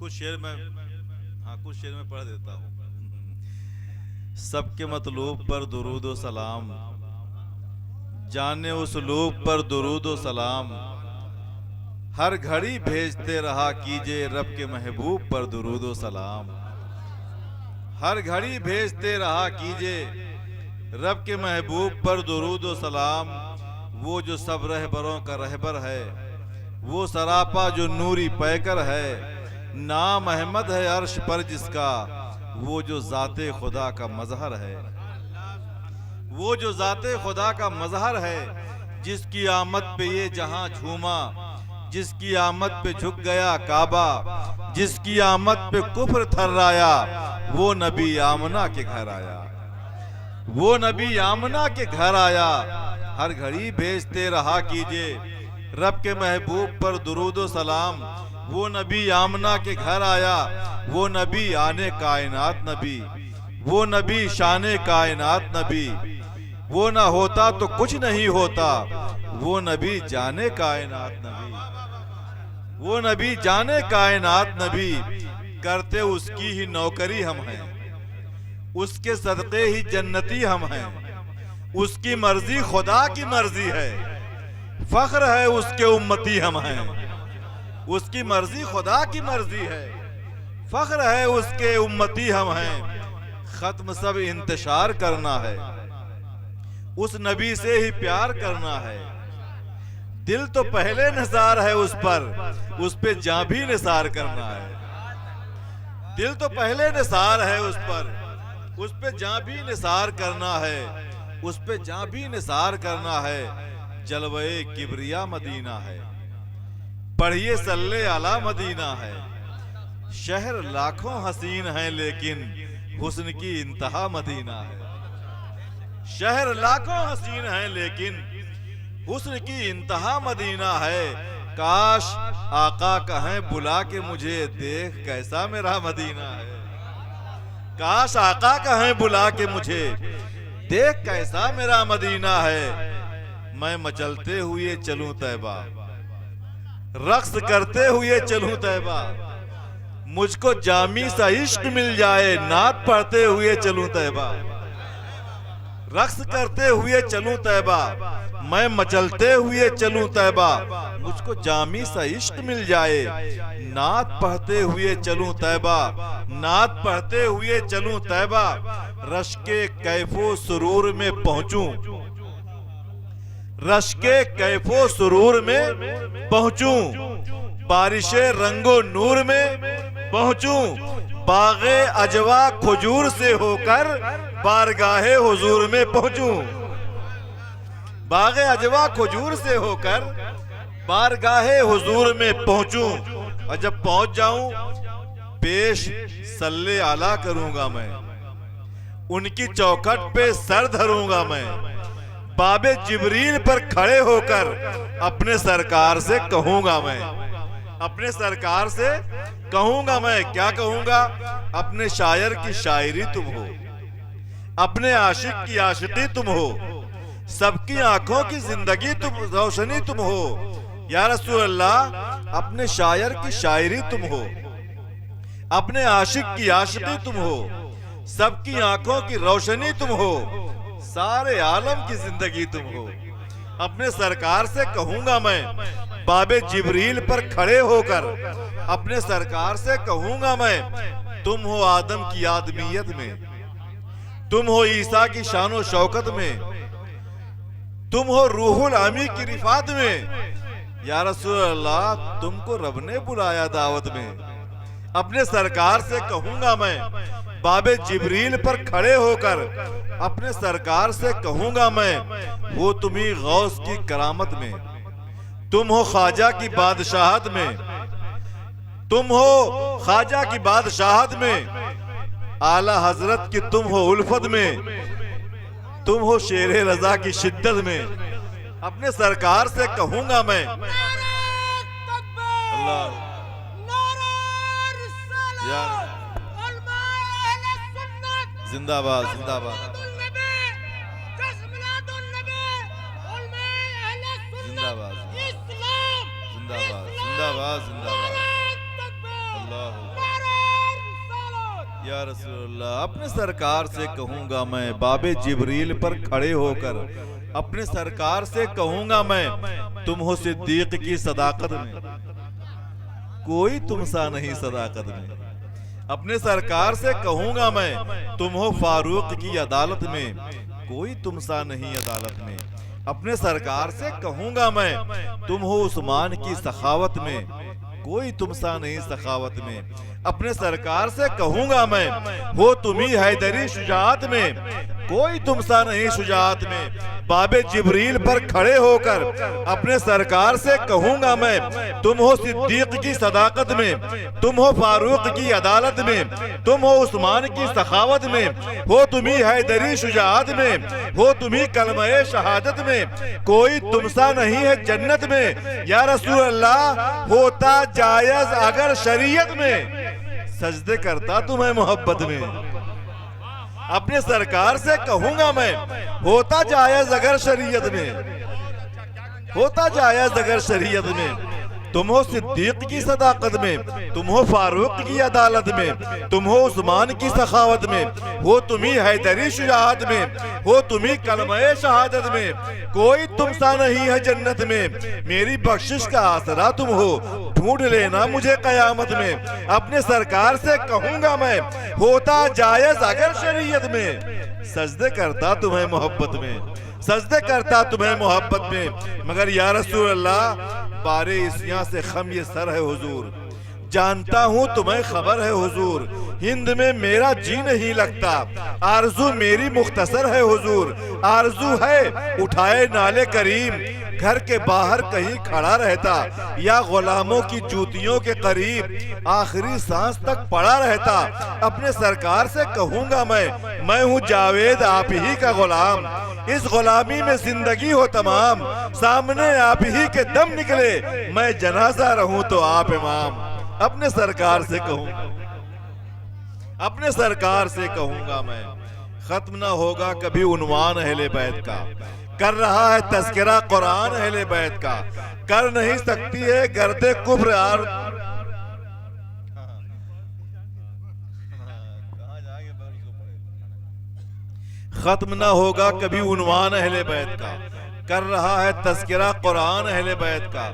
कुछ शेर में, हाँ कुछ शेर में पढ़ देता हूँ। सबके मतलूब पर दुरूद व सलाम, जाने उसलूब पर दुरूद व सलाम, हर घड़ी भेजते रहा कीजिए रब के महबूब पर दुरूद व सलाम। हर घड़ी भेजते रहा कीजिए रब के महबूब पर दुरूद व सलाम। वो जो सब रहबरों का रहबर है, वो सरापा जो नूरी पैकर है, नाम अहमद है अर्श पर जिसका, वो जो ज़ाते खुदा का मजहर है। वो जो ज़ाते खुदा का मजहर है, जिसकी आमद पे ये जहां झूमा, जिसकी आमद पे झुक गया काबा, जिसकी आमद पे कुफ्र थर्राया, वो नबी आमना के घर आया। वो नबी आमना के घर आया। हर घड़ी भेजते रहा कीजिए रब के महबूब पर दुरूद व सलाम। वो नबी आमना के घर आया, वो नबी आने कायनात नबी, वो नबी शाने कायनात नबी। वो ना होता तो कुछ नहीं होता, वो नबी जाने कायनात नबी, वो नबी जाने कायनात नबी। करते उसकी ही नौकरी हम हैं, उसके सदक़े ही जन्नती हम हैं। उसकी मर्जी खुदा की मर्जी है, फख्र है उसके उम्मती हम हैं। उसकी मर्जी खुदा की मर्जी है, फख्र है उसके उम्मती हम हैं। खत्म सब इंतशार करना है, उस नबी से ही प्यार करना है। दिल तो पहले निसार है उस पे जां भी निसार करना है। दिल तो पहले निसार है उस पे जां भी निसार करना है, उस पे जां भी निसार करना है। जलवे किबरिया मदीना है, पढ़िए सल्ले आला मदीना है। शहर लाखों हसीन है लेकिन हुस्न की इंतहा मदीना है। शहर लाखों हसीन है लेकिन हुस्न की इंतहा मदीना है। काश आका कहें बुला के मुझे, देख कैसा मेरा मदीना है। काश आका कहें बुला के मुझे, देख कैसा मेरा मदीना है। मैं मचलते हुए चलूं तैबा, रक्स करते हुए चलूं तैबा। मुझको जामी सा इश्क मिल जाए, नात पढ़ते हुए चलूं तैबा। रक्स करते हुए चलूं तैबा, मैं मचलते हुए चलूं तैबा। मुझको जामी सा इश्क मिल जाए, नात पढ़ते हुए चलूं तैबा। नात पढ़ते हुए चलूं तैबा। रश के कैफो सुरूर में पहुंचूं, रश के कैफो सुरूर में पहुंचूं। बारिशे रंगो नूर में पहुंचूं। बागे अजवा खजूर से होकर बारगाहे हुजूर में पहुंचूं। बागे अजवा खजूर से होकर बारगाहे हुजूर में पहुंचूं। और जब पहुंच जाऊं पेश सल्ले आला करूंगा मैं, उनकी चौखट पे सर धरूंगा मैं। बाबे जिब्रील पर खड़े होकर अपने सरकार से कहूंगा मैं, अपने सरकार से कहूंगा मैं। क्या कहूंगा? अपने शायर की शायरी तुम हो, अपने आशिक की आशिकी तुम हो, सबकी आंखों की जिंदगी तुम, रोशनी तुम हो। या रसूल अल्लाह अपने शायर की शायरी तुम हो, अपने आशिक की आशिकी तुम हो, सबकी आंखों की रोशनी तुम हो, सारे आलम की जिंदगी तुम हो। अपने सरकार से कहूंगा मैं, बाबे जिब्रील पर खड़े होकर अपने सरकार से कहूंगा मैं। तुम हो आदम की आदमियत में, तुम हो ईसा की शानो शौकत में, तुम हो रूहुल अमी की रिफात में। या रसूल अल्लाह तुमको रब ने बुलाया दावत में। अपने सरकार से कहूंगा मैं, बाबे जिब्रील पर खड़े होकर अपने सरकार से कहूंगा मैं। वो तुम्ही गौस की करामत में, तुम हो ख्वाजा की बादशाहत में, तुम हो ख्वाजा की बादशाहत में। आला हजरत की तुम हो उल्फत में, तुम हो शेरे रजा की शिद्दत में। अपने सरकार से कहूंगा मैं। अल्लाह जिंदाबाद जिंदाबाद जिंदाबाद जिंदाबाद जिंदाबाद जिंदाबाद। अल्लाह या रसूलल्लाह, अपने सरकार से कहूंगा मैं, बाबे जिब्रील पर खड़े होकर अपने सरकार से कहूंगा मैं, तुम हो सिद्दीक की सदाकत में, कोई तुमसा नहीं सदाकत में। अपने सरकार से कहूंगा मैं, तुम हो फारूक की अदालत में, कोई तुमसा नहीं अदालत में। अपने सरकार से कहूंगा मैं, तुम हो उस्मान की सखावत में, कोई तुमसा नहीं सखावत में। अपने सरकार से कहूंगा मैं, हो तुम ही हैदरी शुजाअत में, कोई तुमसा नहीं शुजाअत में। बाबे जिब्रील पर खड़े होकर अपने सरकार से कहूंगा मैं, तुम हो सिद्दीक की सदाकत में, तुम हो फारूक की अदालत में, तुम हो उस्मान की सखावत में, हो तुम ही हैदरी शुजाअत में, हो तुम ही कलमे शहादत में, कोई तुमसा नहीं है जन्नत में। या रसूल अल्लाह, होता जायज अगर शरीयत में, सजदे करता तुम्हें मोहब्बत में। अपने सरकार से कहूंगा मैं, होता जायज अगर शरीयत में, होता जायज अगर शरीयत में, तुम हो सिद्दीक की सदाकत में, तुम हो फारूक की अदालत में, तुम हो उस्मान की सखावत में, हो तुम ही हैदरी शुजाअत में, हो तुम ही कलमे शहादत में, कोई तुमसा नहीं है जन्नत में। मेरी बख्शिश का आसरा तुम हो, ढूंढ लेना मुझे कयामत में। अपने सरकार से कहूंगा मैं, होता जायज अगर शरीयत में, सजदे करता तुम्हें मोहब्बत में, सजदे करता तुम्हें मोहब्बत में। मगर या रसूल अल्लाह, बारे इसियां से खम ये सर है हुजूर, जानता हूँ तुम्हें खबर है हुजूर, हिंद में मेरा जी नहीं लगता, आरजू मेरी मुख्तसर है हुजूर, आरजू है उठाए नाले करीम, घर के बाहर कहीं खड़ा रहता, या गुलामों की जूतियों के करीब आखिरी सांस तक पड़ा रहता। अपने सरकार से कहूंगा मैं हूँ जावेद आप ही का गुलाम, इस गुलामी में जिंदगी हो तमाम, सामने आप ही के दम निकले, मैं जनाजा रहूं तो आप इमाम। अपने सरकार से कहूंगा, अपने सरकार से कहूंगा मैं, खत्म ना होगा कभी उन्वान अहले बैत का, कर रहा है तज़किरा कुरान अहले बैत का, कर नहीं सकती है गर्दे कुफ्र आर। खत्म ना होगा कभी उन्वान अहले बैत का, कर रहा है तज़किरा कुरान अहले बैत का,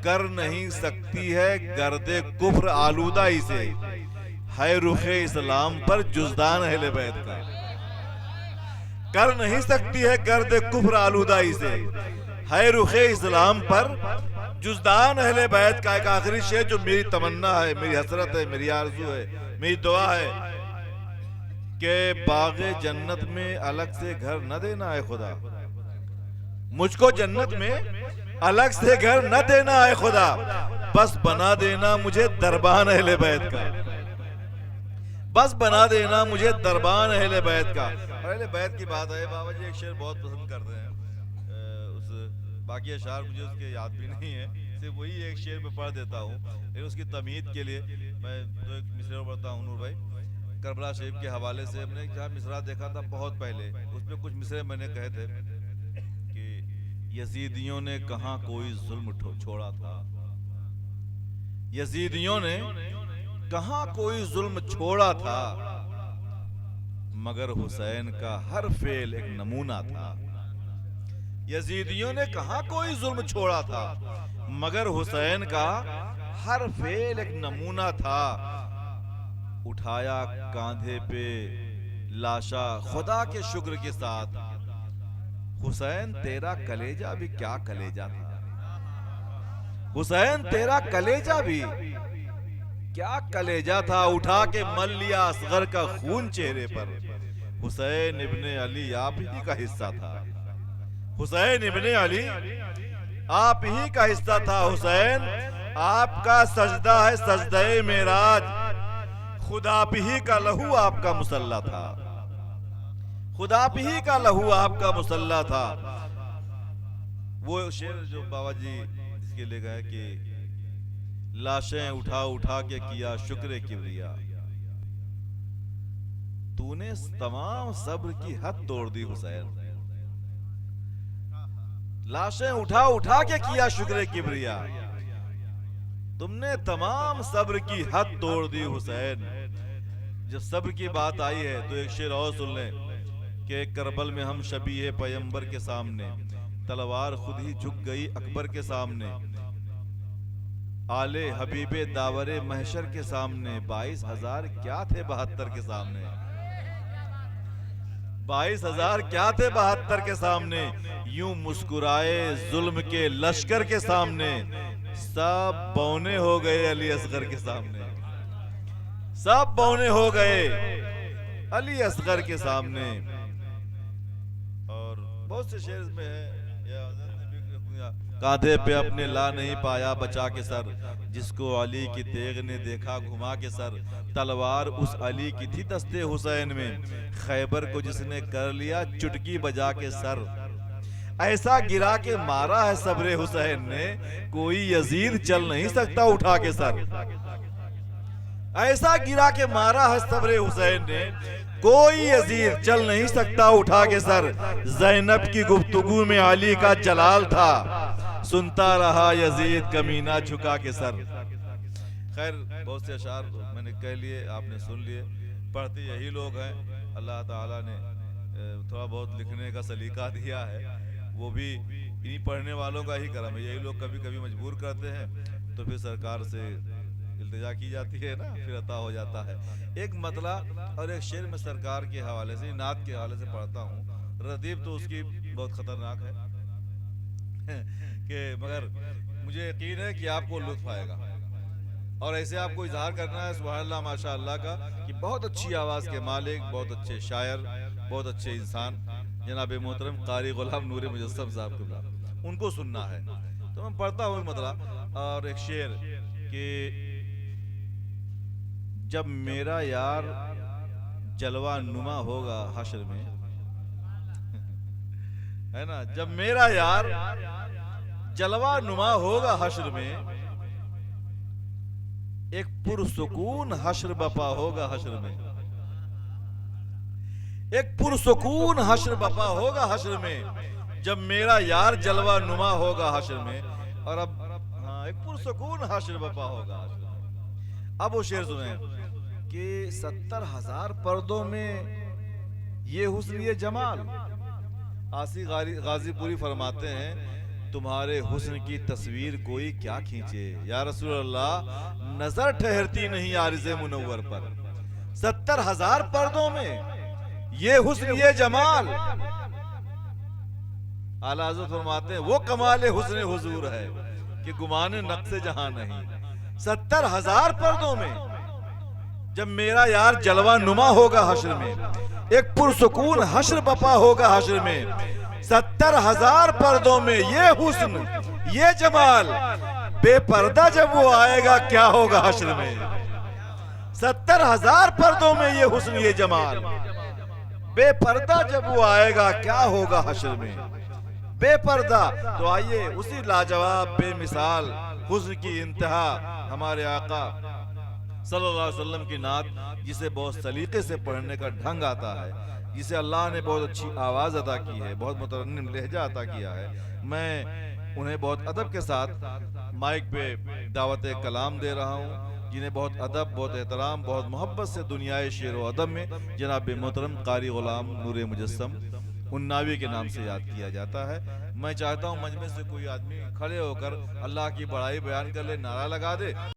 कर नहीं सकती है गर्दे कुफ्र आलूदाई से, है रुखे इस्लाम पर जुज़दान अहले बैत का। कर नहीं सकती है गर्दे कुफ्र आलूदाई से, है रुखे इस्लाम पर जुज़दान अहले बैत का। एक आखिरी शेर जो मेरी तमन्ना है, मेरी हसरत है, मेरी आरज़ू है, मेरी दुआ है कि बाग़े जन्नत में अलग से घर न देना है खुदा, मुझको जन्नत में अलग से घर न देना है खुदा, बस बना देना मुझे दरबान अहले बैत का, बस बना देना मुझे दरबान अहले बैत का। अहले बैत की बात है, बाबा जी एक शेर बहुत पसंद करते हैं, उस बाकी अशार मुझे उसके याद भी नहीं है, सिर्फ वही एक शेर में पढ़ देता हूँ, लेकिन उसकी तमीद के लिए मैं तो एक मिसरा पढ़ता हूँ। नूर भाई, करबला शरीफ के हवाले से हमने जहाँ मिसरा देखा था बहुत पहले, उसमें कुछ मिसरे मैंने कहे थे कि यजीदियों ने कहाँ कोई जुल्म छोड़ा था, यजीदियों ने कहाँ कोई जुल्म छोड़ा था, मगर हुसैन का हर फेल एक नमूना था। यजीदियों ने कहाँ कोई जुल्म छोड़ा था, मगर हुसैन का हर फेल एक नमूना था। उठाया कांधे पे लाशा खुदा के शुक्र के साथ, हुसैन तेरा कलेजा भी क्या कलेजा था, हुसैन तेरा कलेजा भी क्या कलेजा था, उठा के मल लिया असगर का खून चेहरे पर, हुसैन इब्ने अली आप ही का हिस्सा था, हुसैन इब्ने अली आप ही का हिस्सा था। हुसैन आपका सजदा है सजदे मेराज, खुदा ही का लहू आपका मुसल्ला था, खुदा ही का लहू आपका मुसल्ला था। वो शेर जो बाबा जी इसके लिए गए कि लाशें उठा उठा के किया शुक्र किबरिया, तूने तमाम सब्र की हद तोड़ दी हुसैन, लाशें उठा उठा के किया शुक्र किबरिया, तुमने तमाम सब्र की हद तोड़ दी हुसैन। जब सब्र की बात आई है तो एक शेर और सुन लें कि करबल में हम शबीह पैगंबर के सामने, तलवार खुद ही झुक गई अकबर के सामने, आले हबीबे दावरे महशर के सामने 22,000 क्या थे 72 के सामने, 22,000 क्या थे 72 के सामने, यूं मुस्कुराए जुल्म के लश्कर के सामने, सब बौने हो गए अली असगर के सामने, सब बौने हो गए अली असगर के सामने। और बहुत से शेर में है, कांधे पे अपने ला नहीं पाया बचा के सर, जिसको अली की तेग ने देखा घुमा के सर, तलवार उस अली की थी दस्ते हुसैन में, खैबर को जिसने कर लिया चुटकी बजा के सर, ऐसा गिरा के मारा है सब्रे हुसैन ने, कोई यजीद चल नहीं सकता उठा के सर, ऐसा गिरा के मारा है सब्रे हुसैन ने, कोई यजीद चल नहीं सकता उठा के सर, ज़ैनब की गुफ्तगू में अली का जलाल था, सुनता रहा यजीद कमीना झुका के सर। खैर बहुत से अशार मैंने कह लिए, आपने सुन लिए, पढ़ते यही लोग हैं। अल्लाह ताला ने थोड़ा बहुत लिखने का सलीका दिया है, वो भी इन्हीं पढ़ने वालों का ही करम है। यही लोग कभी कभी मजबूर करते हैं तो फिर सरकार से इल्तिजा की जाती है ना, फिर अता हो जाता है। एक मतला और एक शेर में सरकार के हवाले से, नात के हवाले से पढ़ता हूँ। रदीफ तो उसकी बहुत खतरनाक है कि मगर मुझे यकीन है कि आपको लुत्फ आएगा और ऐसे आपको इजहार करना है सुभान अल्लाह माशा अल्लाह का कि बहुत अच्छी आवाज़ के मालिक, बहुत अच्छे शायर, बहुत अच्छे इंसान जनाब मोहतरम कारी गुलाम नूर मुजस्सम साहब के, उनको सुनना है। तो मैं पढ़ता हूँ मतलब, और एक शेर कि जब मेरा यार जलवा नुमा होगा हश्र में, है ना, जब मेरा यार जलवा नुमा होगा हश्र में, एक पुरसुकून हश्र बपा होगा हश्र में, एक पुरसुकून हश्र बपा होगा हश्र में, जब मेरा यार जलवा नुमा होगा हश्र में। और अब हाँ, एक पुरसुकून हश्र बपा होगा हश्र में। अब वो शेर सुने कि 70,000 पर्दों में ये हुस्न ये जमाल, आसी गाजीपुरी फरमाते हैं तुम्हारे हुस्न की तस्वीर कोई क्या खींचे, या रसूल अल्लाह नजर ठहरती नहीं आरिज़े मुनव्वर पर, 70,000 पर्दों में ये हुस्न ये जमाल, आला हज़रत फरमाते हैं वो कमाल हुस्न हुजूर है कि गुमाने नक्शे जहां नहीं। 70,000 पर्दों में जब मेरा यार जलवा नुमा होगा हश्र में, एक पुरसुकून हश्र बपा होगा हश्र में, 70,000 पर्दों में ये हुस्न ये जमाल, बेपर्दा जब वो आएगा क्या होगा हश्र में। 70,000 पर्दों में ये हुस्न ये जमाल, बेपर्दा जब वो आएगा क्या होगा हश्र में। बेपर्दा तो आइए उसी लाजवाब बेमिसाल हुस्न की इंतहा हमारे आका सल्लल्लाहु अलैहि वसल्लम की नात, जिसे बहुत सलीके से पढ़ने का ढंग आता है, जिसे अल्लाह ने बहुत अच्छी आवाज़ अदा की है, बहुत मुतरन्निम लहजा अता किया है। मैं उन्हें बहुत अदब के साथ माइक पे दावत कलाम दे रहा हूँ, जिन्हें बहुत अदब, बहुत एहतराम, बहुत मोहब्बत से दुनियाए शेर व अदब में जनाब मोहतरम कारी गुलाम नूर मुजस्सम उन्नावी के नाम से याद किया जाता है। मैं चाहता हूँ मंच में से कोई आदमी खड़े होकर अल्लाह की बड़ाई बयान कर ले, नारा लगा दे।